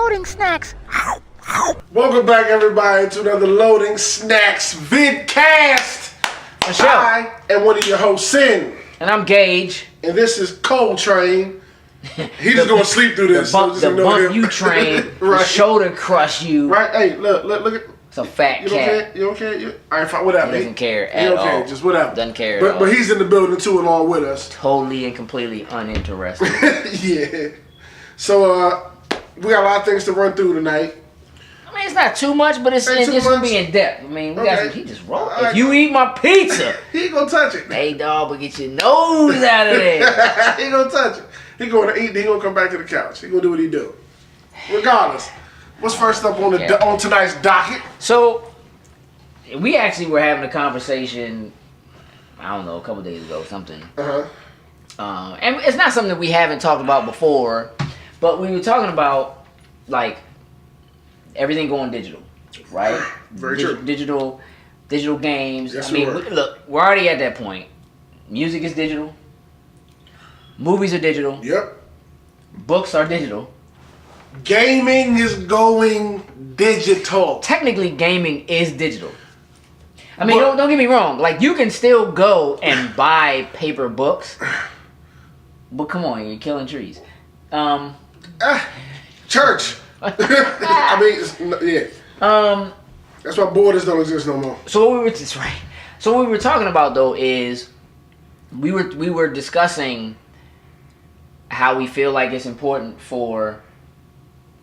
loading snacks. Welcome back, everybody, to another Loading Snacks Vidcast. Michelle. I am one of your hosts, Sin. And I'm Gage. And this is Coltrane. He's just going to sleep through this. The bump, so the bump you train, right. The shoulder crush you. Right, hey, look at... It's a fat you cat. You don't care? All right, fine, whatever. He doesn't care at all. all. Just whatever. Doesn't care at all. But he's in the building, too, along with us. Totally and completely uninterested. Yeah. So, we got a lot of things to run through tonight. I mean, it's not too much, but it's just going to be in depth. I mean, we got some, he just rolled. If you eat my pizza. He ain't going to touch it. Hey, dog, but get your nose out of there. He ain't going to touch it. He going to eat, he going to come back to the couch. He going to do what he do. Regardless. What's first up on on tonight's docket? So, we actually were having a conversation, I don't know, a couple days ago, something. And it's not something that we haven't talked about before, but we were talking about, like, everything going digital, right? Very true. Digital games. Yes, I mean, look, we're already at that point. Music is digital. Movies are digital. Yep. Books are digital. Gaming is going digital. Technically, gaming is digital. I mean, don't get me wrong. Like, you can still go and buy paper books, but come on, you're killing trees. Church. I mean, yeah. That's why borders don't exist no more. So what we were talking about though is we were discussing how we feel like it's important for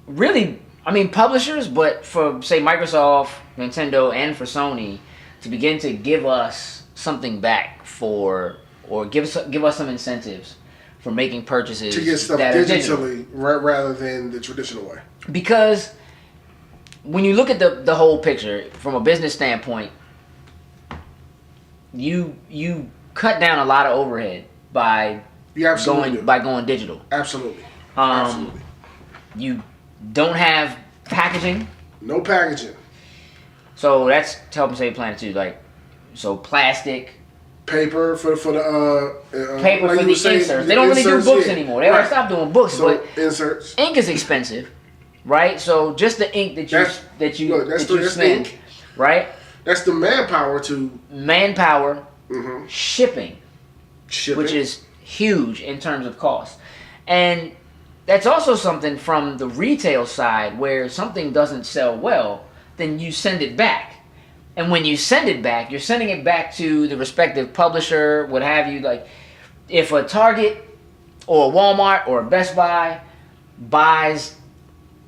really, I mean, publishers, but for say Microsoft, Nintendo, and for Sony to begin to give us something back or give us some incentives for making purchases to get stuff that digitally rather than the traditional way. Because when you look at the whole picture from a business standpoint, you cut down a lot of overhead by going digital. Absolutely. Absolutely. You don't have packaging. No packaging. So that's helping save the planet too. Like, so plastic. Paper for the paper like for the inserts. They don't really do books anymore. They already stopped doing books, so but inserts. Ink is expensive, right? So just the ink that you spend, ink. Right? That's the manpower, shipping, which is huge in terms of cost, and that's also something from the retail side where something doesn't sell well, then you send it back. And when you send it back, you're sending it back to the respective publisher, what have you. Like, if a Target or a Walmart or a Best Buy buys,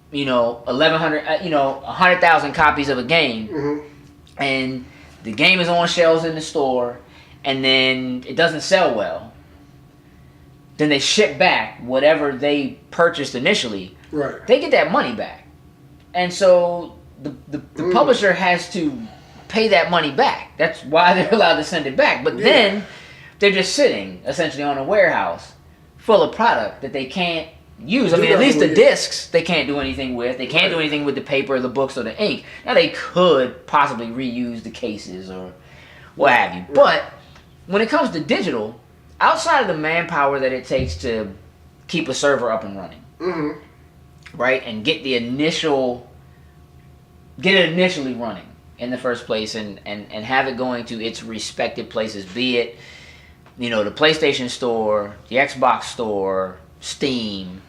100,000 copies of a game, and the game is on shelves in the store, and then it doesn't sell well, then they ship back whatever they purchased initially. Right. They get that money back. And so the publisher has to pay that money back. That's why they're allowed to send it back. But then they're just sitting essentially on a warehouse full of product that they can't use. I mean, at least the discs they can't do anything with. They can't do anything with the paper, the books, or the ink. Now they could possibly reuse the cases or what have you. But when it comes to digital, outside of the manpower that it takes to keep a server up and running, right, and get it initially running in the first place, and have it going to its respective places, be it, the PlayStation Store, the Xbox Store, Steam,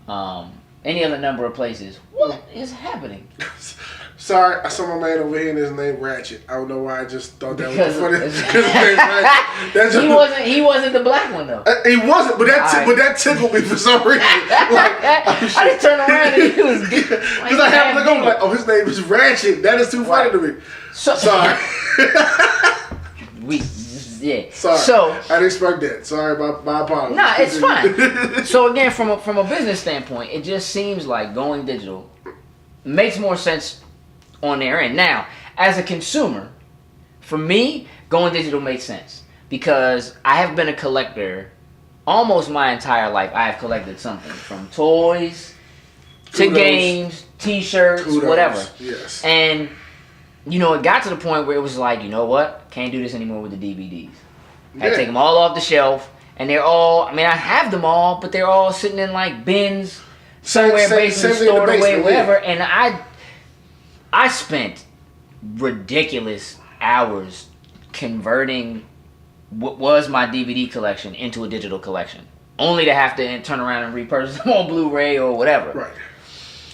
any other number of places. What is happening? Sorry, I saw my man over here and his name Ratchet. I don't know why I just thought that was funny. He wasn't the black one though. He wasn't, but that tickled me for some reason. I just turned around and he was because I happened to go like, oh, his name is Ratchet. That is too funny to me. Sorry. Sorry. So I didn't expect that. Sorry, my apologies. Nah, it's fine. So again, from a business standpoint, it just seems like going digital makes more sense on their end. Now, as a consumer, for me, going digital makes sense because I have been a collector almost my entire life. I have collected something from toys to games, T-shirts, whatever. Yes. And it got to the point where it was like, you know what? Can't do this anymore with the DVDs. I take them all off the shelf, and they're all, I have them all, but they're all sitting in like bins somewhere Same basement thing in the stored away, basement, whatever. yeah. And I spent ridiculous hours converting what was my DVD collection into a digital collection, only to have to turn around and repurchase them on Blu-ray or whatever. Right.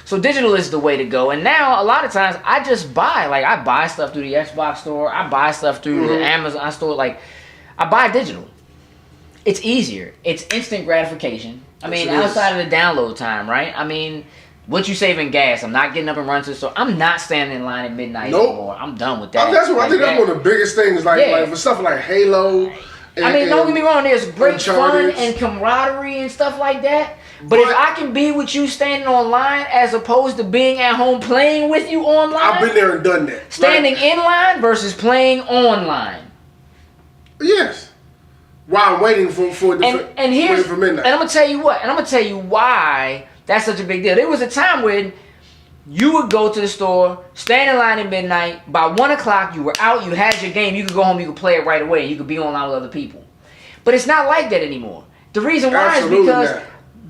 So digital is the way to go. And now a lot of times I just buy, like I buy stuff through the Xbox store, I buy stuff through the Amazon store, like I buy digital. It's easier. It's instant gratification. I mean, outside of the download time, right? I mean, what you saving gas? I'm not getting up and running to the store. I'm not standing in line at midnight anymore. I'm done with that. I think that's one of the biggest things. Like for stuff like Halo. I mean, don't get me wrong. There's great fun Uncharted. and camaraderie and stuff like that. But if I can be with you standing online as opposed to being at home playing with you online, I've been there and done that. Standing in line versus playing online. Yes. While I'm waiting for midnight. And I'm gonna tell you what. And I'm gonna tell you why that's such a big deal. There was a time when you would go to the store, stand in line at midnight. By 1 o'clock, you were out. You had your game. You could go home. You could play it right away. You could be online with other people. But it's not like that anymore. The reason why is because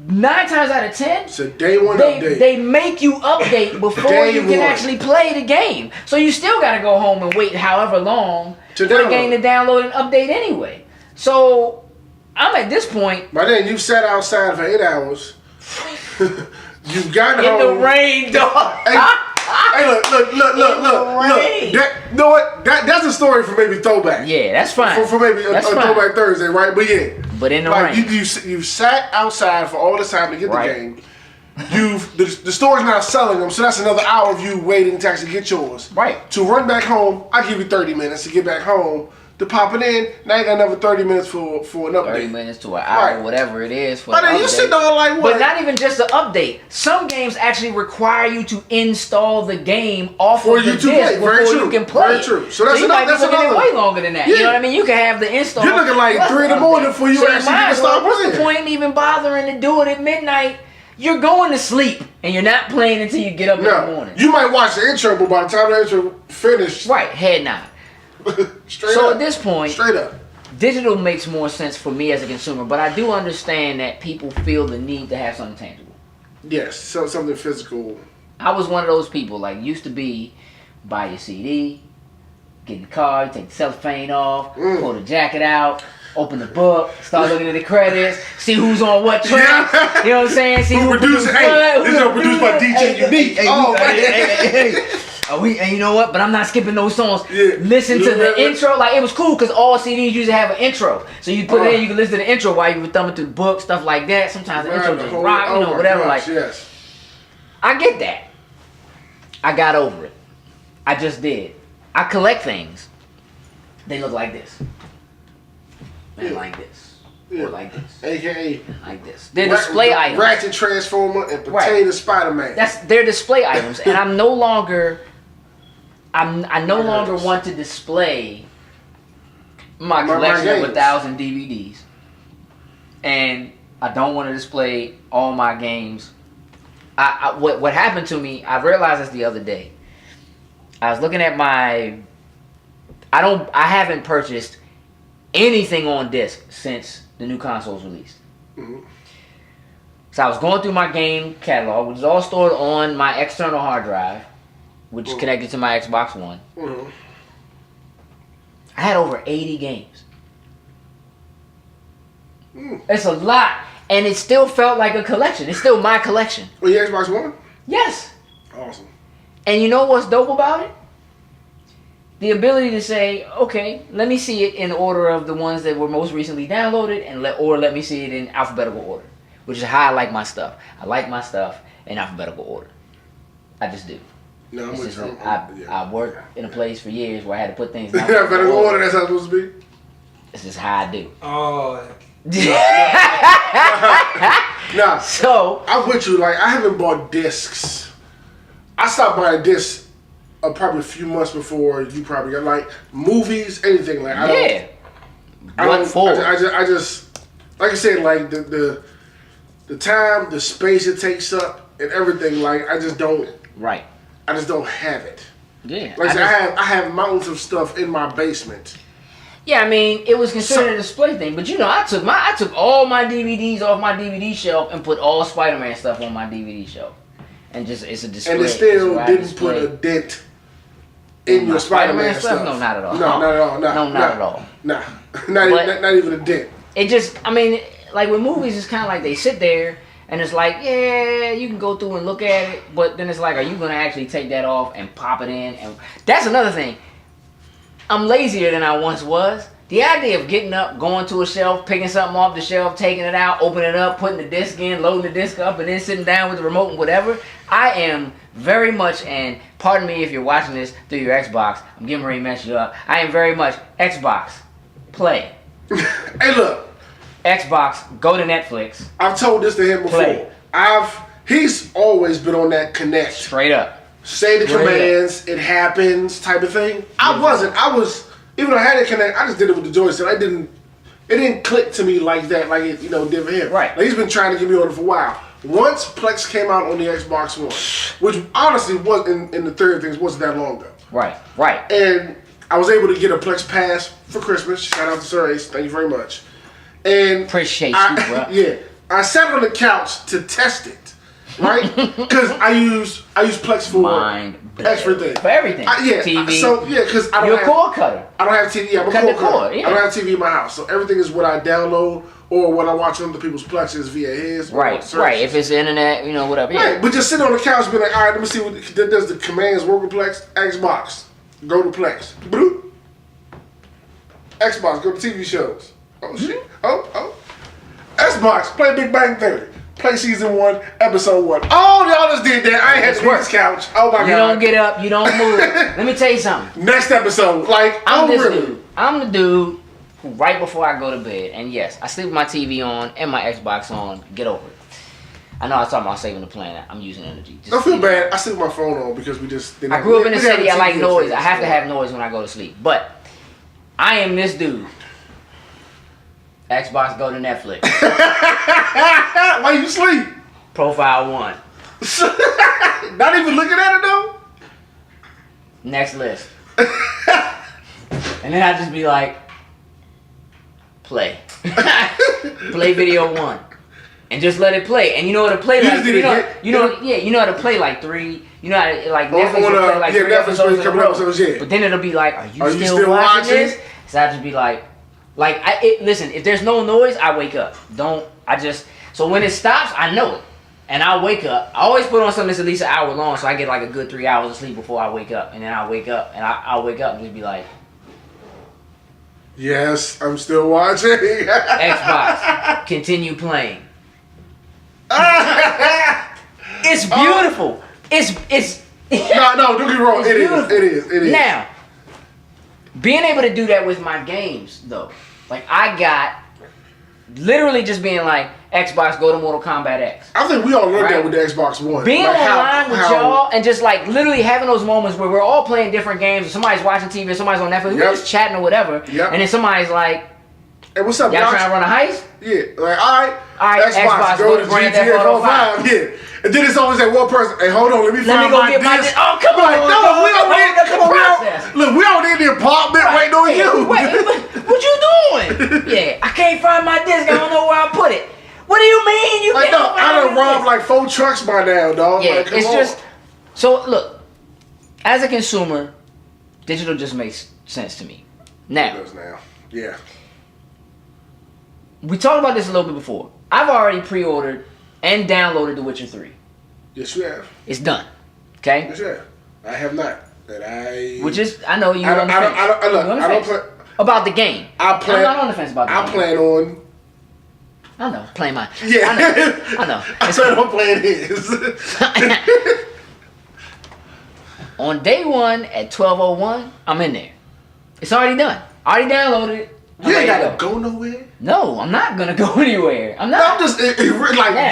9 times out of 10, it's a day one update. They make you update before you can actually play the game. So you still got to go home and wait however long for the game to download and update anyway. So I'm at this point. By then, you've sat outside for 8 hours. You've gotten in home. The rain, dog. Hey, look. You know what? That's a story for maybe throwback. Yeah, that's fine. For maybe a throwback Thursday, right? But yeah. But in the rain. You sat outside for all this time to get the game. The store's not selling them, so that's another hour of you waiting to actually get yours. Right. To run back home, I give you 30 minutes to get back home. To pop it in, now you got another 30 minutes for an update. 30 minutes to an hour, whatever it is for an update. You sit down like what? But not even just an update. Some games actually require you to install the game off of the disc before you can play. Very true. So that's you might be looking at way longer than that. Yeah. You know what I mean? You can have the install. You're looking like 3 in the morning before you actually can start playing. What's the point in even bothering to do it at midnight? You're going to sleep and you're not playing until you get up in the morning. You might watch the intro, but by the time the intro finished, right, head nod. So at this point, straight up, digital makes more sense for me as a consumer, but I do understand that people feel the need to have something tangible. Yes, something physical. I was one of those people, like, used to be, buy your CD, get in the car, take the cellophane off, pull the jacket out, open the book, start looking at the credits, see who's on what track, you know what I'm saying? See who produced what. This is produced by DJ Unique. And you know what? But I'm not skipping those songs. Yeah. Listen to the intro. Like, it was cool because all CDs usually have an intro. So you put it in, you can listen to the intro while you were thumbing through the book, stuff like that. Sometimes the intro just rock, you know, whatever. Gosh, yes. I get that. I got over it. I just did. I collect things. They look like this. And like this. Yeah. Or like this. AKA like this. They're display items. Ratchet Transformer and Potato Spider-Man. They're display items, and I'm no longer. I no longer want to display my collection of 1,000 DVDs, and I don't want to display all my games. What happened to me? I realized this the other day. I was looking at my. I haven't purchased anything on disc since the new console's released. Mm-hmm. So I was going through my game catalog, which is all stored on my external hard drive, which is connected to my Xbox One. Mm-hmm. I had over 80 games. It's a lot, and it still felt like a collection. It's still my collection. Well, your Xbox One? Yes. Awesome. And you know what's dope about it? The ability to say, okay, let me see it in order of the ones that were most recently downloaded, or let me see it in alphabetical order, which is how I like my stuff. I like my stuff in alphabetical order. I just do. No, I'm with you. I worked in a place for years where I had to put things in alphabetical order. That's how it's supposed to be. This is how I do. Oh. Nah. So I'm with you. Like, I haven't bought discs. I stopped buying discs probably a few months before you probably got, like, movies, anything. Like, I just like I said, like the time, the space it takes up, and everything. Like, I just don't. Right. I just don't have it. Yeah. Like I have mountains of stuff in my basement. Yeah, I mean, it was considered a display thing, but I took all my DVDs off my DVD shelf and put all Spider-Man stuff on my DVD shelf, and just it's a display. And it still didn't put a dent in your Spider-Man stuff. No, not at all. No, not at all. No, not at all. Nah, not even a dent. It just, I mean, like with movies, it's kind of like they sit there and it's like, yeah, you can go through and look at it, but then it's like, are you gonna actually take that off and pop it in? And that's another thing. I'm lazier than I once was. The idea of getting up, going to a shelf, picking something off the shelf, taking it out, opening it up, putting the disc in, loading the disc up, and then sitting down with the remote and whatever. I am very much, and pardon me if you're watching this through your Xbox, I'm getting ready to mess you up. I am very much Xbox, play. Hey, look. Xbox, go to Netflix. I've told this to him before. Play. He's always been on that connect. Straight up. Say the commands, it happens type of thing. I was, even though I had it connect, I just did it with the joystick. It didn't click to me like that, like it, did for him. Right. Like he's been trying to get me on it for a while. Once Plex came out on the Xbox One, which honestly was in the third things wasn't that long ago. Right. And I was able to get a Plex Pass for Christmas. Shout out to Sir Ace, thank you very much. And appreciate you, bro. Yeah, I sat on the couch to test it. Right, because I use Plex for everything. For everything. TV. So because I don't You're a cord cutter. I don't have TV. I'm a cord cutter. Yeah. I don't have TV in my house, so everything is what I download or what I watch on other people's Plexes via his. Right. If it's the internet, whatever. Right, but just sit on the couch and be like, all right, let me see what does the commands work with Plex. Xbox, go to Plex. Bloop. Xbox, go to TV shows. Oh shit. Oh. Xbox, play Big Bang Theory. Play season 1, episode 1. Oh, y'all just did that. I ain't had to leave this couch. Oh my god. You don't get up. You don't move. Let me tell you something. Next episode, I'm this dude. I'm the dude who right before I go to bed, and yes, I sleep with my TV on and my Xbox on. Get over it. I know I was talking about saving the planet. I'm using energy. Don't feel bad. I sleep with my phone on because we just didn't. I grew up in the city. I like noise. I have to have noise when I go to sleep. But I am this dude. Xbox, go to Netflix. Why you sleep? Profile 1. Not even looking at it though? Next list. And then I just be like, play. Play video 1. And just let it play. And you know how to play like you know how to play like 3. You know how to like Netflix will play like 3 episodes in a row. But then it'll be like, are you still watching this? So I just be like listen, if there's no noise, I wake up. So when it stops, I know it. And I'll wake up. I always put on something that's at least an hour long so I get like a good 3 hours of sleep before I wake up. And then I'll wake up and I'll wake up and just be like, yes, I'm still watching. Xbox, continue playing. It's beautiful. It's No, don't get me wrong. It is. Now, being able to do that with my games though. Like I got literally just being like, Xbox, go to Mortal Kombat X. I think we all learned that with the Xbox One. Being online with y'all and just like literally having those moments where we're all playing different games, or somebody's watching TV, or somebody's on Netflix, we're just chatting or whatever, and then somebody's like, hey, what's up, y'all trying to run a heist? Yeah, like, all right, Xbox, go to GTA 5. Yeah. And then it's always that one person, hey, hold on, let me find my disc. Oh, come on. No, we don't need the apartment waiting on you. Wait, what you doing? Yeah, I can't find my disc, I don't know where I put it. What do you mean you can't find I done robbed like 4 trucks by now, dog. Yeah, it's just, so look, as a consumer, digital just makes sense to me. Now. It does now, yeah. We talked about this a little bit before. I've already pre-ordered and downloaded The Witcher 3. Yes, you have. It's done. Okay? Yes, you have. I have not. Which is, I know you're on the fence. I don't play. About the game. I'm not on the fence about the game. I plan on. I know. Playing mine. Yeah. I know. I plan on playing his. On day 1 at 12:01, I'm in there. It's already done. I already downloaded it. You ain't gotta go nowhere. No, I'm not gonna go anywhere. I'm not. I'm just you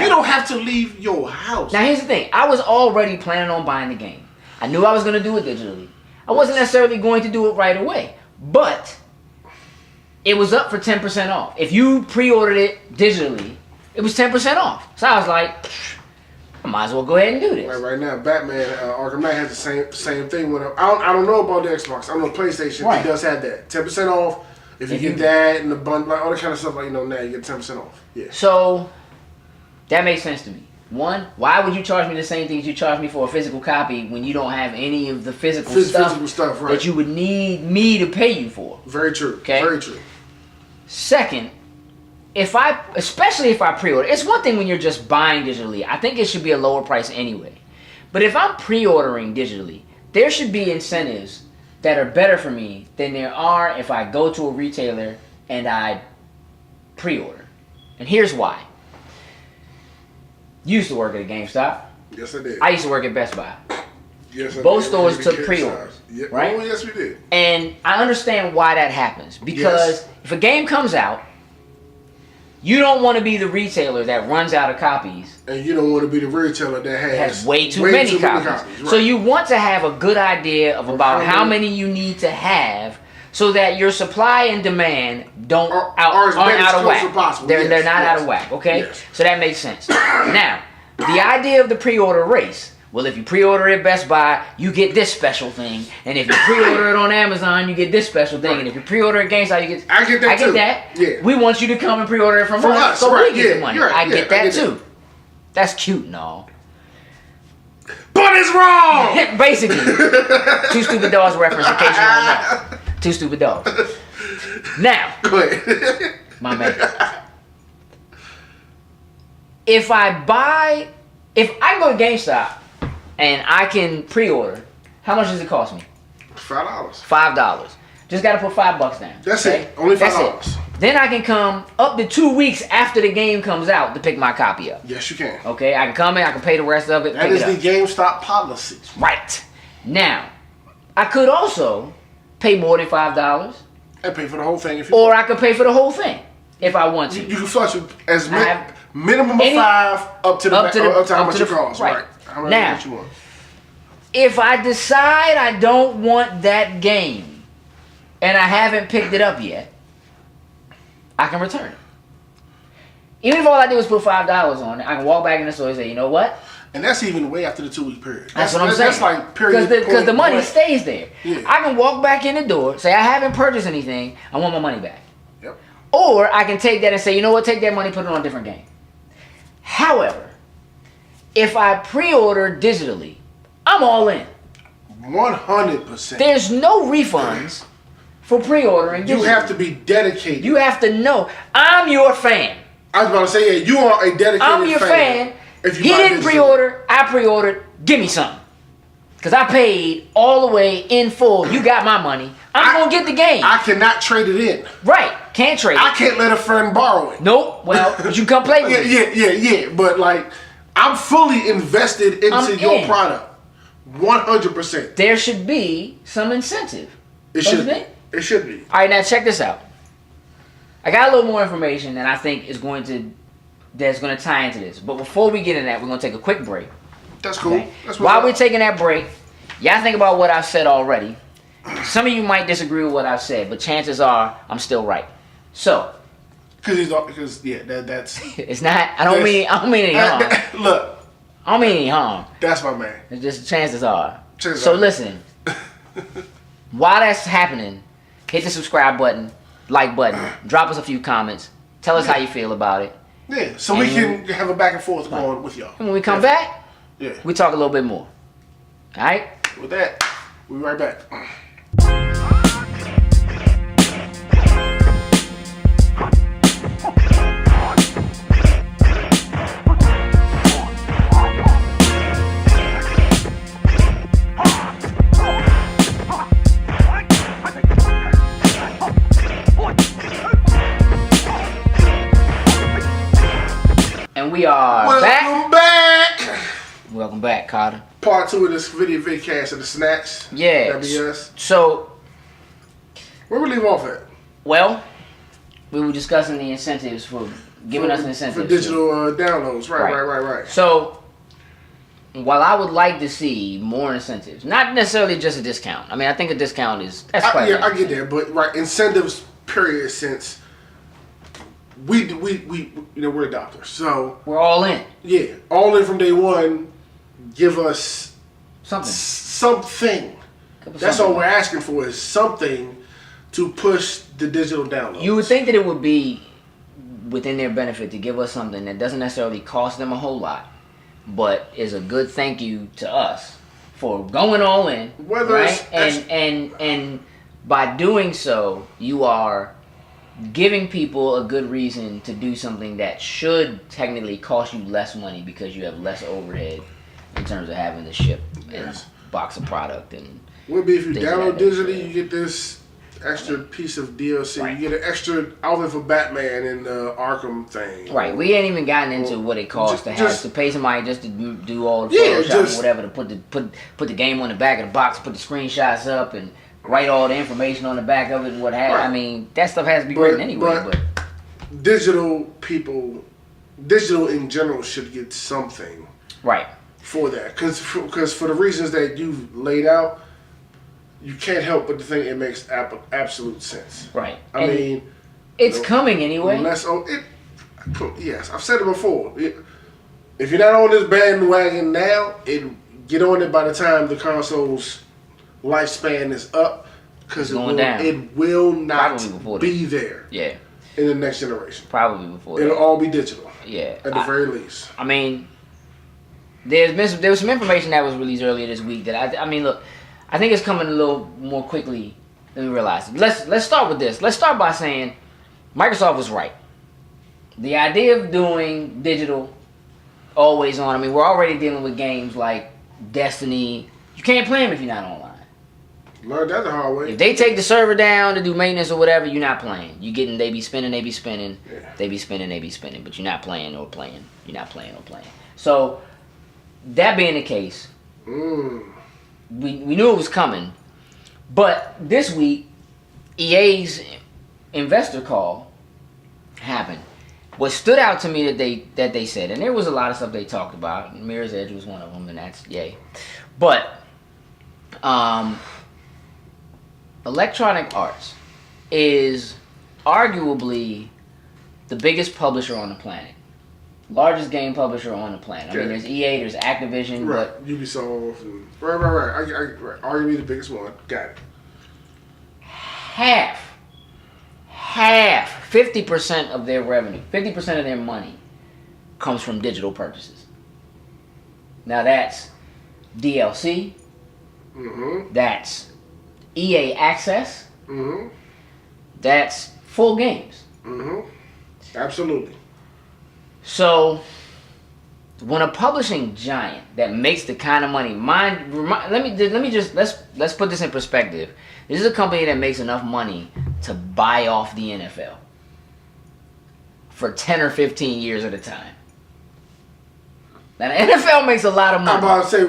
don't have to leave your house. Now here's the thing. I was already planning on buying the game. I knew I was gonna do it digitally. I wasn't necessarily going to do it right away, but it was up for 10% off. If you pre-ordered it digitally, it was 10% off. So I was like, I might as well go ahead and do this. Right now, Batman Arkham Knight has the same thing. I don't know about the Xbox. I know PlayStation. Right. It does have that 10% off. If you get that and the bundle, like all that kind of stuff, like now you get 10% off. Yeah. So that makes sense to me. One, why would you charge me the same things you charge me for a physical copy when you don't have any of the physical stuff right, that you would need me to pay you for? Very true. Okay. Very true. Second, especially if I pre-order, it's one thing when you're just buying digitally. I think it should be a lower price anyway. But if I'm pre-ordering digitally, there should be incentives that are better for me than there are if I go to a retailer and I pre-order. And here's why. You used to work at a GameStop. Yes, I did. I used to work at Best Buy. Yes, I Both did. stores took pre-orders, yeah. right? Oh, yes, we did. And I understand why that happens. Because if a game comes out, you don't want to be the retailer that runs out of copies. And you don't want to be the retailer that has way too many copies. Right. So you want to have a good idea of about how many you need to have so that your supply and demand aren't out of whack. They're not out of whack, okay? Yes. So that makes sense. Now, the idea of the pre-order race. Well, if you pre-order at Best Buy, you get this special thing. And if you pre-order it on Amazon, you get this special thing. Right. And if you pre-order at GameStop, you get... I get that too. Yeah. We want you to come and pre-order it from us. So we get the money. Right. I get that too. That's cute and all. But it's wrong! Basically. Two Stupid Dogs reference in case you don't know. Two Stupid Dogs. Now. Go ahead. My man. If I go to GameStop and I can pre-order, how much does it cost me? $5. $5. Just got to put $5 down. That's it. Only $5. That's it. Then I can come up to 2 weeks after the game comes out to pick my copy up. Yes, you can. Okay, I can come in, I can pay the rest of it. That is the GameStop policy. Right. Now, I could also pay more than $5. And pay for the whole thing if you Or I could pay for the whole thing if I want to. You can flush as minimum of $5 up to how much it costs. Right. Now, if I decide I don't want that game and I haven't picked it up yet, I can return it. Even if all I do is put $5 on it, I can walk back in the store and say, you know what? And that's even way after the 2-week period. That's what I'm saying. That's like period. Because the money stays there. Yeah. I can walk back in the door, say I haven't purchased anything, I want my money back. Yep. Or I can take that and say, you know what, take that money, put it on a different game. However, if I pre-order digitally, I'm all in. 100%. There's no refunds for pre-ordering digitally. You have to be dedicated. You have to know, I'm your fan. I was about to say, yeah, you are a dedicated fan. I'm your fan. He didn't pre-order, I pre-ordered, give me something. Because I paid all the way in full. You got my money. I'm going to get the game. I cannot trade it in. Right. Can't trade it. I can't let a friend borrow it. Nope. Well, but you come play with me. Yeah. But like, I'm fully invested into your product. 100%. There should be some incentive. It should be. It should be. All right, now check this out. I got a little more information that I think is going to tie into this. But before we get into that, we're going to take a quick break. That's cool. Okay? While we're taking that break, y'all think about what I've said already. Some of you might disagree with what I've said, but chances are I'm still right. So, that's it's not. I don't mean any harm. Look, I don't mean any harm. That's my man. It's just chances are. Listen, while that's happening, hit the subscribe button, like button, drop us a few comments, tell us how you feel about it. Yeah, so we can have a back and forth going with y'all. And when we come back, yeah, we talk a little bit more. All right. With that, we'll be right back. And we are Welcome back. Welcome back, Carter. Part 2 of this Vidcast of the snacks. Yeah. That'd be us. So, where we leave off at? Well, we were discussing the incentives for giving us incentives for digital downloads. Right. So, while I would like to see more incentives, not necessarily just a discount. I mean, I think a discount that's quite. I get there, but incentives. Period. Since we we're adopters, so we're all in. Yeah, all in from day one. Give us something. That's all we're asking for is something to push the digital downloads. You would think that it would be within their benefit to give us something that doesn't necessarily cost them a whole lot, but is a good thank you to us for going all in, Whether right? And by doing so, you are giving people a good reason to do something that should technically cost you less money because you have less overhead in terms of having to ship and box a product. And would be if you download digitally, you get this extra piece of DLC. Right. You get an extra outfit for Batman in the Arkham thing. Right, we ain't even gotten into what it costs to pay somebody just to do all the Photoshop or whatever, to put the game on the back of the box, put the screenshots up, and write all the information on the back of it and what have. Right. I mean, that stuff has to be written anyway. But digital people, digital in general, should get something. Right. For that, because for the reasons that you've laid out, you can't help but to think it makes absolute sense. Right. I mean, it's coming anyway. Yes, I've said it before. If you're not on this bandwagon now, get on it by the time the console's lifespan is up, because it will not be there. Yeah. In the next generation. Probably before. It'll all be digital. Yeah. At the very least. I mean, there was some information that was released earlier this week that I mean, look, I think it's coming a little more quickly than we realized. Let's start with this. Let's start by saying Microsoft was right. The idea of doing digital always on. I mean, we're already dealing with games like Destiny. You can't play them if you're not online. Learned that the hard way. If they take the server down to do maintenance or whatever, you're not playing. They be spinning. Yeah. They be spinning, but you're not playing or playing. You're not playing or playing. So, that being the case, we knew it was coming. But this week, EA's investor call happened. What stood out to me that they said, and there was a lot of stuff they talked about. Mirror's Edge was one of them, and that's yay. But Electronic Arts is arguably the biggest publisher on the planet. Largest game publisher on the planet. I mean, there's EA, there's Activision, but Ubisoft, and right. Arguably the biggest one. Got it. Half, 50% of their revenue, 50% of their money comes from digital purchases. Now that's DLC. Mm-hmm. That's EA Access. Mm-hmm. That's full games. Mm-hmm. Absolutely. So, when a publishing giant that makes the kind of money, let's put this in perspective. This is a company that makes enough money to buy off the NFL for 10 or 15 years at a time. Now, the NFL makes a lot of money. I'm about to say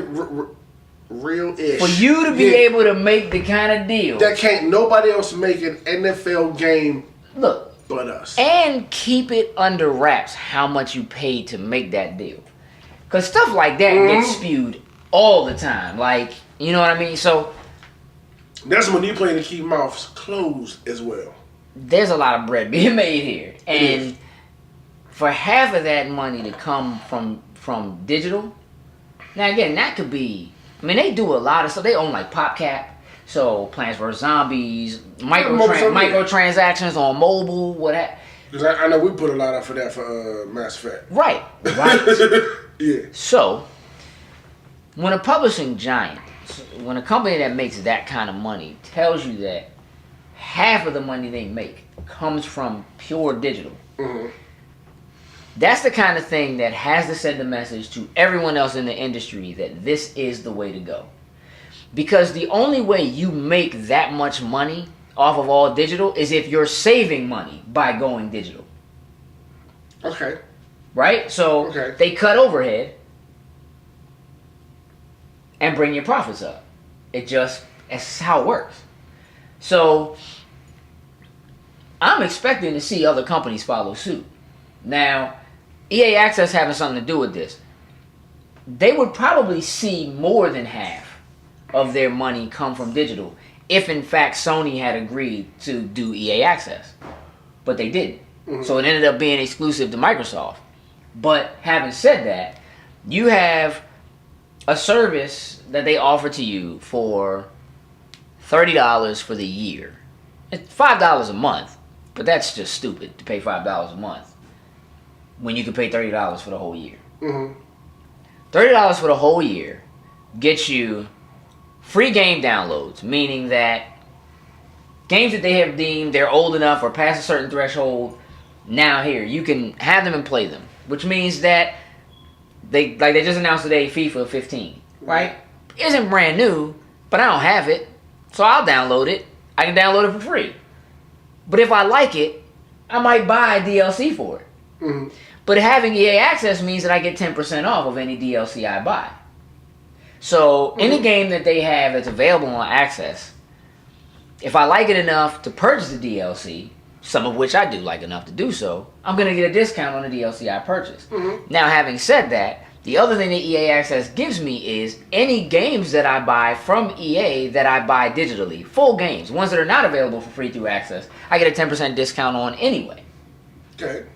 real-ish. For you to be able to make the kind of deal that can't nobody else make an NFL game. Look. But us. And keep it under wraps how much you paid to make that deal. Because stuff like that gets spewed all the time. Like, you know what I mean? So that's when you play to keep mouths closed as well. There's a lot of bread being made here. And for half of that money to come from digital, now again, that could be, I mean, they do a lot of stuff. They own like PopCap. So, Plants vs. Zombies, microtransactions on mobile, what have. Because I know we put a lot up for that for Mass Effect. Right. Yeah. So, when a publishing giant, when a company that makes that kind of money tells you that half of the money they make comes from pure digital, that's the kind of thing that has to send a message to everyone else in the industry that this is the way to go. Because the only way you make that much money off of all digital is if you're saving money by going digital. Okay. Right? So they cut overhead and bring your profits up. It's how it works. So I'm expecting to see other companies follow suit. Now, EA Access having something to do with this. They would probably see more than half of their money come from digital if in fact Sony had agreed to do EA Access. But they didn't. So it ended up being exclusive to Microsoft. But having said that, you have a service that they offer to you for $30 for the year. It's $5 a month, but that's just stupid to pay $5 a month when you can pay $30 for the whole year. Mm-hmm. $30 for the whole year gets you free game downloads, meaning that games that they have deemed they're old enough or past a certain threshold, now here, you can have them and play them. Which means that they just announced today FIFA 15, right? Isn't brand new, but I don't have it, so I'll download it. I can download it for free. But if I like it, I might buy DLC for it. Mm-hmm. But having EA Access means that I get 10% off of any DLC I buy. So any game that they have that's available on Access, if I like it enough to purchase the DLC, some of which I do like enough to do so, I'm going to get a discount on the DLC I purchased. Mm-hmm. Now, having said that, the other thing that EA Access gives me is any games that I buy from EA that I buy digitally, full games, ones that are not available for free through Access, I get a 10% discount on anyway. Okay.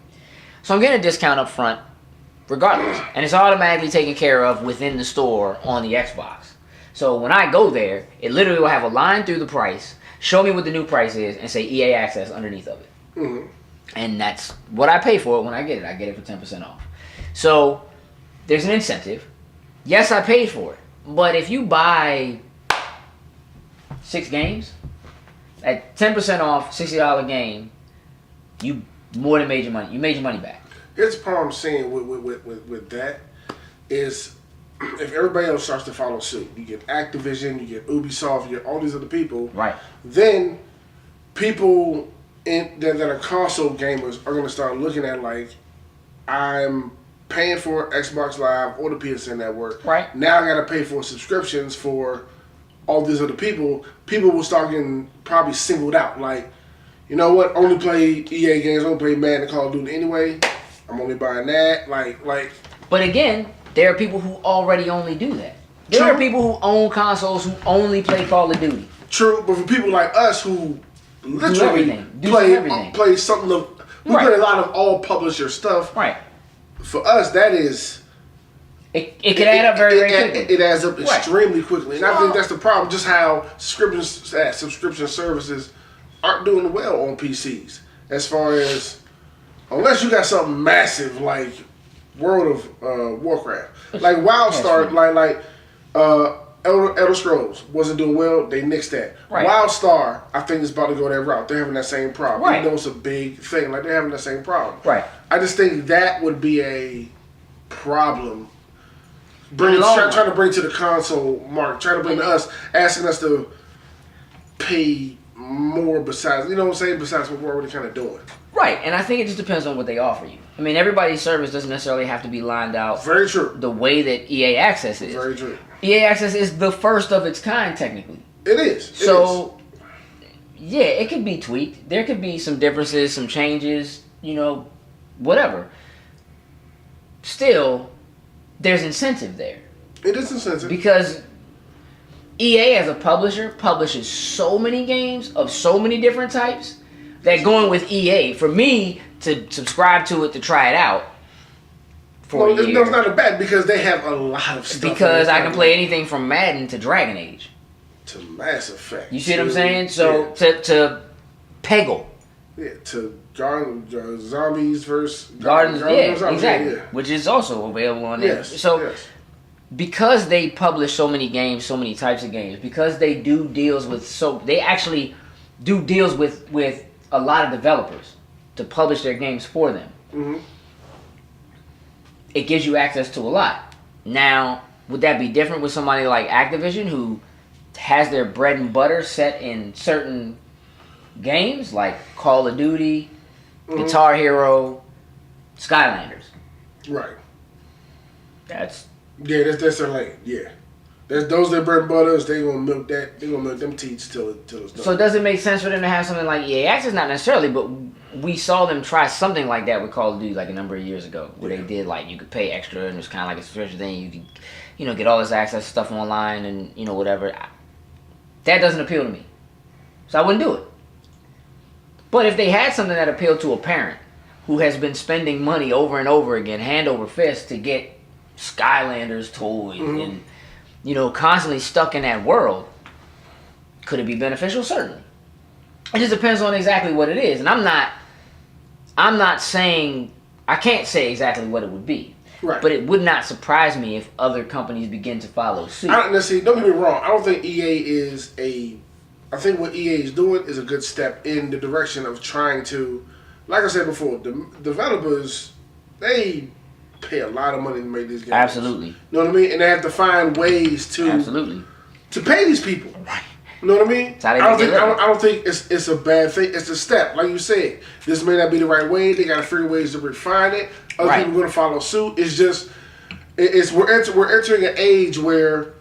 So I'm getting a discount up front regardless. And it's automatically taken care of within the store on the Xbox. So when I go there, it literally will have a line through the price, show me what the new price is, and say EA Access underneath of it. Mm-hmm. And that's what I pay for it when I get it. I get it for 10% off. So there's an incentive. Yes, I paid for it. But if you buy 6 games, at 10% off, $60 game, you more than made your money. You made your money back. Here's the problem I'm seeing with that is if everybody else starts to follow suit, you get Activision, you get Ubisoft, you get all these other people, Right. then people that are console gamers are going to start looking at like, I'm paying for Xbox Live or the PSN Network. Right. Now I got to pay for subscriptions for all these other people. People will start getting probably singled out. Like, you know what? Only play EA games. Only play Madden and Call of Duty anyway. I'm only buying that. Like. But again, there are people who already only do that. There are people who own consoles who only play Call of Duty. True, but for people like us who literally everything. play something of, we play a lot of all publisher stuff. Right. For us, that is. It can add up very quickly. It adds up extremely quickly, and I think that's the problem. Just how subscription services aren't doing well on PCs. As far as, unless you got something massive like World of Warcraft, like WildStar, like Elder Scrolls wasn't doing well. They nixed that. Right. WildStar, I think, is about to go that route. They're having that same problem. Right. Even though it's a big thing, like they're having that same problem. Right. I just think that would be a problem. Trying to bring to the console market, trying to bring to us, asking us to pay more besides, you know what I'm saying, besides what we're already kind of doing. Right, and I think it just depends on what they offer you. I mean, everybody's service doesn't necessarily have to be lined out. Very true. The way that EA Access is. Very true. EA Access is the first of its kind, technically. It is. Yeah, it could be tweaked. There could be some differences, some changes, whatever. Still, there's incentive there. It is incentive. Because EA as a publisher publishes so many games of so many different types that going with EA, for me to subscribe to it to try it out for a year. No, it's not a bad because they have a lot of stuff. Because I can play anything from Madden to Dragon Age. To Mass Effect. You see what I'm saying? So to Peggle. Yeah, to Zombies versus Gardens, Zombies, exactly. yeah. Which is also available on there. Yes. So because they publish so many games, so many types of games, because they do deals with they actually do deals with a lot of developers to publish their games for them. Mm-hmm. It gives you access to a lot. Now, would that be different with somebody like Activision who has their bread and butter set in certain games like Call of Duty, Guitar Hero, Skylanders? Right. That's their lane. Yeah. Those their bread and butters. They gonna milk that. They gonna milk them teats till it's done. So does it make sense for them to have something like EA Access? Not necessarily, but we saw them try something like that with Call of Duty like a number of years ago, where they did like you could pay extra and it was kind of like a subscription thing. You could, get all this access stuff online and whatever. That doesn't appeal to me, so I wouldn't do it. But if they had something that appealed to a parent who has been spending money over and over again, hand over fist, to get Skylanders toys and constantly stuck in that world, could it be beneficial? Certainly. It just depends on exactly what it is, and I'm not saying I can't say exactly what it would be. Right. But it would not surprise me if other companies begin to follow suit. Don't get me wrong. I don't think EA is I think what EA is doing is a good step in the direction of trying to, like I said before, the developers, they pay a lot of money to make these games. Absolutely. You know what I mean? And they have to find ways to pay these people. Right. You know what I mean? I don't think it's a bad thing. It's a step. Like you said, this may not be the right way. They got to figure ways to refine it. Other people are going to follow suit. It's just, we're entering an age where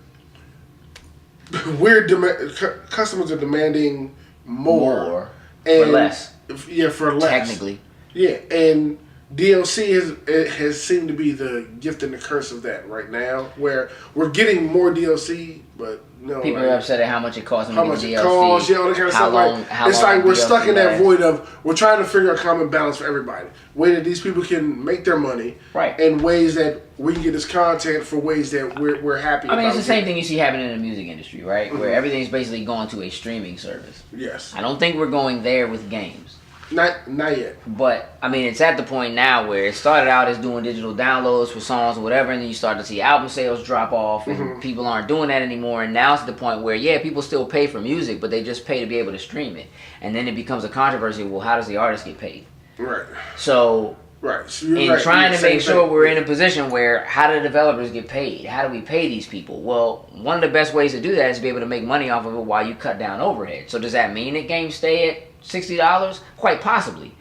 customers are demanding more and for less. Yeah, for less. Technically. Yeah, and DLC has seemed to be the gift and the curse of that right now, where we're getting more DLC, but people are upset at how much it costs. How much it costs, all that kind of stuff. It's like we're stuck in that void of we're trying to figure out a common balance for everybody, way that these people can make their money, right? And ways that we can get this content for ways that we're happy. I mean, it's the same thing you see happening in the music industry, right? Mm-hmm. Where everything's basically going to a streaming service. Yes. I don't think we're going there with games. Not yet. But I mean, it's at the point now where it started out as doing digital downloads for songs or whatever, and then you start to see album sales drop off, and people aren't doing that anymore. And now it's the point where people still pay for music, but they just pay to be able to stream it. And then it becomes a controversy. Well, how does the artist get paid? Right. So. Right. So trying to make sure we're in a position where how do the developers get paid? How do we pay these people? Well, one of the best ways to do that is to be able to make money off of it while you cut down overhead. So does that mean that games stay at $60? Quite possibly.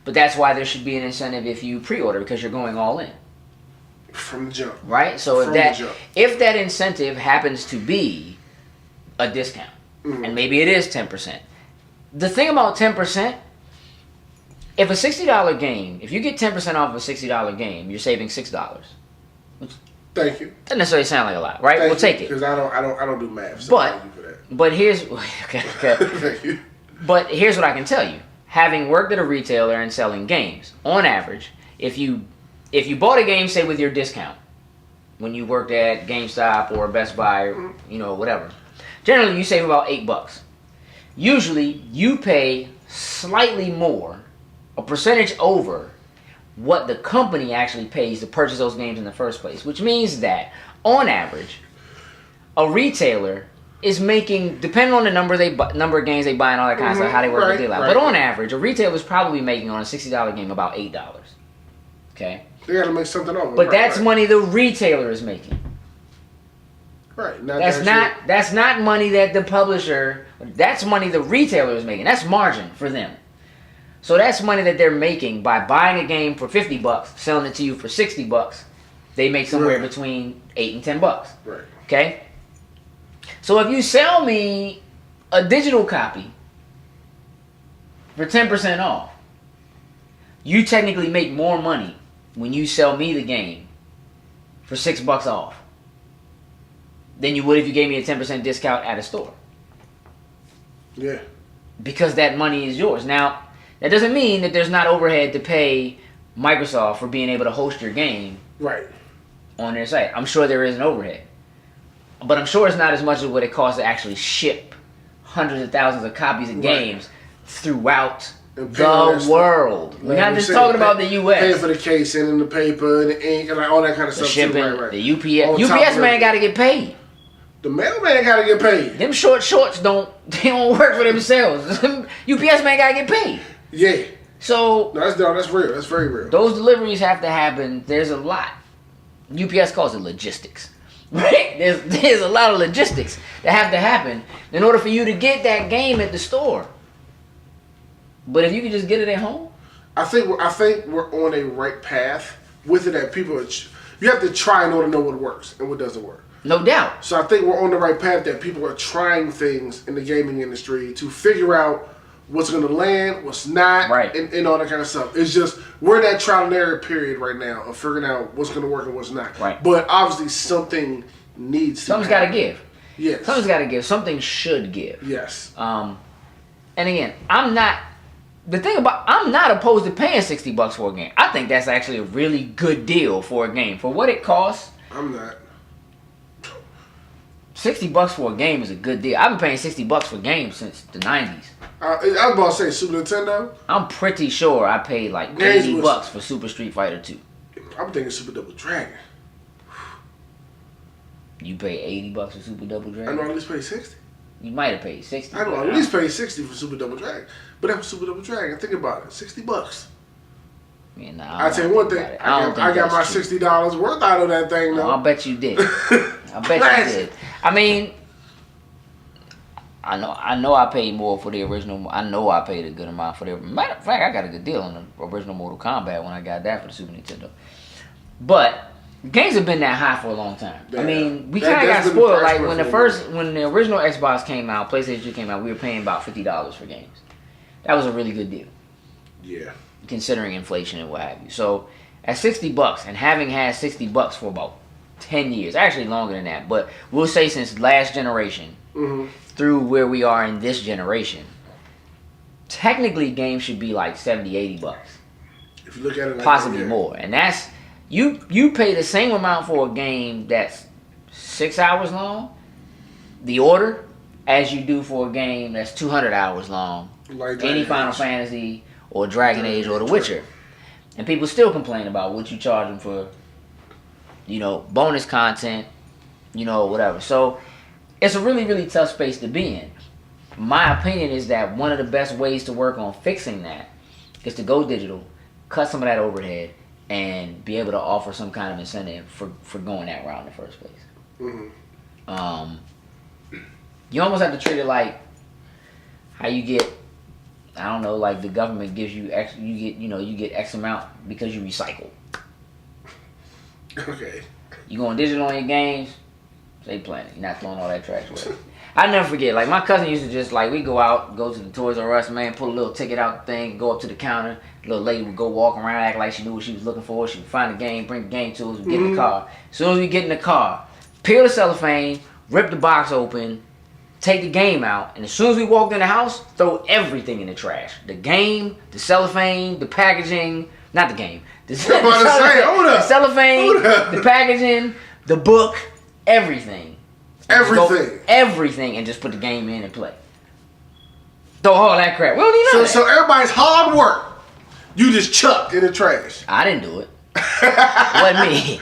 But that's why there should be an incentive if you pre-order, because you're going all in. From the jump. Right? So if that incentive happens to be a discount, and maybe it is 10%. The thing about 10%, if a $60 game, if you get 10% off of a $60 game, you're saving $6. Which thank you. Doesn't necessarily sound like a lot, right? We'll take it. Because I don't do math. So thank you for that. But here's Thank you. But here's what I can tell you. Having worked at a retailer and selling games, on average, if you bought a game, say with your discount, when you worked at GameStop or Best Buy, or, whatever, generally you save about $8. Usually you pay slightly more, a percentage over what the company actually pays to purchase those games in the first place, which means that on average, a retailer is making, depending on the number of games they buy and all that kind of stuff, how they work the deal out. But on average, a retailer is probably making on a $60 game about $8. Okay. They got to make something of it. But that's money the retailer is making. Right. That's not money that the publisher. That's money the retailer is making. That's margin for them. So that's money that they're making by buying a game for $50, selling it to you for $60. They make somewhere between $8 and $10. Right. Okay. So if you sell me a digital copy for 10% off, you technically make more money when you sell me the game for $6 off than you would if you gave me a 10% discount at a store. Yeah. Because that money is yours. Now, that doesn't mean that there's not overhead to pay Microsoft for being able to host your game on their site. I'm sure there is an overhead. But I'm sure it's not as much as what it costs to actually ship hundreds of thousands of copies of games throughout the world. We're not just talking about the U.S. Paying for the casing and the paper and the ink and all that kind of stuff. Shipping, too. the UPS man got to get paid. The mailman got to get paid. Them shorts don't work for themselves. UPS man got to get paid. Yeah. So that's real. That's very real. Those deliveries have to happen. There's a lot. UPS calls it logistics. Right? There's a lot of logistics that have to happen in order for you to get that game at the store. But if you can just get it at home, I think we're on a right path with it. That people you have to try in order to know what works and what doesn't work. No doubt. So I think we're on the right path that people are trying things in the gaming industry to figure out what's going to land, what's not, and all that kind of stuff. It's just, we're in that trial and error period right now of figuring out what's going to work and what's not. Right. But obviously something needs to Something's got to give. Yes. Something's got to give. Something should give. Yes. And again, I'm not opposed to paying $60 for a game. I think that's actually a really good deal for a game. For what it costs. I'm not. $60 for a game is a good deal. I've been paying $60 for games since the 90s. I was about to say Super Nintendo. I'm pretty sure I paid like Games $80 for Super Street Fighter 2. I'm thinking Super Double Dragon. You pay $80 for Super Double Dragon? I know I at least paid 60. You might have paid 60. I know I at least paid 60 for Super Double Dragon. But that was Super Double Dragon. Think about it. $60. Yeah, nah, I tell you one thing. I got my $60 worth out of that thing though. I bet you did. I bet you did. I mean, I know I paid more for the original. I know I paid a good amount for the. Matter of fact, I got a good deal on the original Mortal Kombat when I got that for the Super Nintendo. But games have been that high for a long time. Yeah. I mean, we kind of got spoiled. Like when the original Xbox came out, PlayStation 2 came out, we were paying about $50 for games. That was a really good deal. Yeah. Considering inflation and what have you. So at $60 and having had $60 for about 10 years, actually longer than that, but we'll say since last generation through where we are in this generation, technically games should be like $70-$80. If you look at it like possibly more. And that's you pay the same amount for a game that's 6 hours long, The Order, as you do for a game that's 200 hours long. Like any Final Fantasy or Dragon Age or The Witcher. And people still complain about what you charge them for, bonus content, whatever. So it's a really, really tough space to be in. My opinion is that one of the best ways to work on fixing that is to go digital, cut some of that overhead, and be able to offer some kind of incentive for going that route in the first place. You almost have to treat it like how you get, I don't know, like the government gives you X, you get X amount because you recycle. Okay. You going digital on your games, stay playing. You're not throwing all that trash away. I never forget, like my cousin used to just like, we go out, go to the Toys R Us, man, pull a little ticket out the thing, go up to the counter, the little lady would go walk around, act like she knew what she was looking for, she would find the game, bring the game to us, we'd get in the car. As soon as we get in the car, peel the cellophane, rip the box open, take the game out, and as soon as we walked in the house, throw everything in the trash. The game, the cellophane, the packaging, not the game. The cellophane, the packaging, the book, everything. Everything, and just put the game in and play. Throw all that crap. We don't need none of that. So everybody's hard work, you just chucked in the trash. I didn't do it. Wasn't me.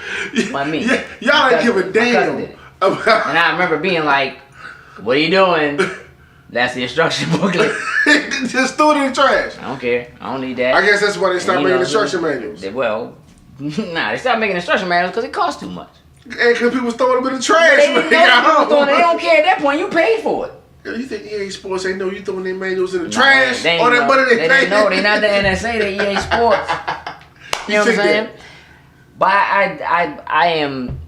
Wasn't me. Y'all didn't give a damn. Did it. And I remember being like, what are you doing? That's the instruction booklet. Just throw it in the trash. I don't care. I don't need that. I guess that's why they stopped making instruction manuals. Well, they stopped making instruction manuals because it costs too much. And because people was throwing them in the trash. They don't care at that point. You paid for it. You think EA Sports ain't know you throwing their manuals in the trash? Or that money they didn't know. They're not the NSA. They're EA Sports. You know what I'm saying? But I am...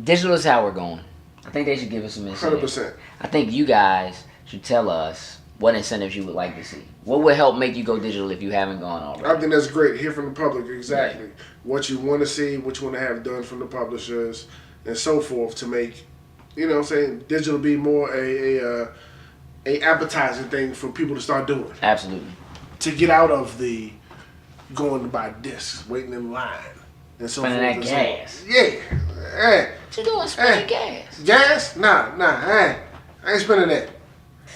Digital is how we're going. I think they should give us some incentive. 100%. I think you guys should tell us what incentives you would like to see. What would help make you go digital if you haven't gone already? I think that's great. Hear from the public exactly what you want to see, what you want to have done from the publishers, and so forth to make, digital be more a appetizing thing for people to start doing. Absolutely. To get out of the going to buy discs, waiting in line, and so forth. Spending that gas. Hey. What you doing spending gas? Gas? Nah. I ain't spending that.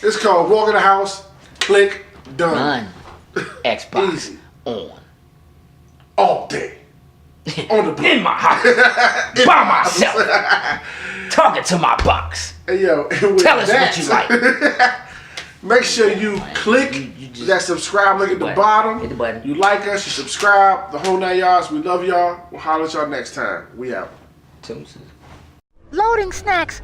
It's called walk in the house, click, done. Xbox Easy. on. All day. On the in my house. By myself. Talking to my box. Hey, yo, tell us what you like. Make sure you click that subscribe link at the bottom. Hit the button. You like us, you subscribe. The whole 9 yards. We love y'all. We'll holler at y'all next time. We out. Loading snacks.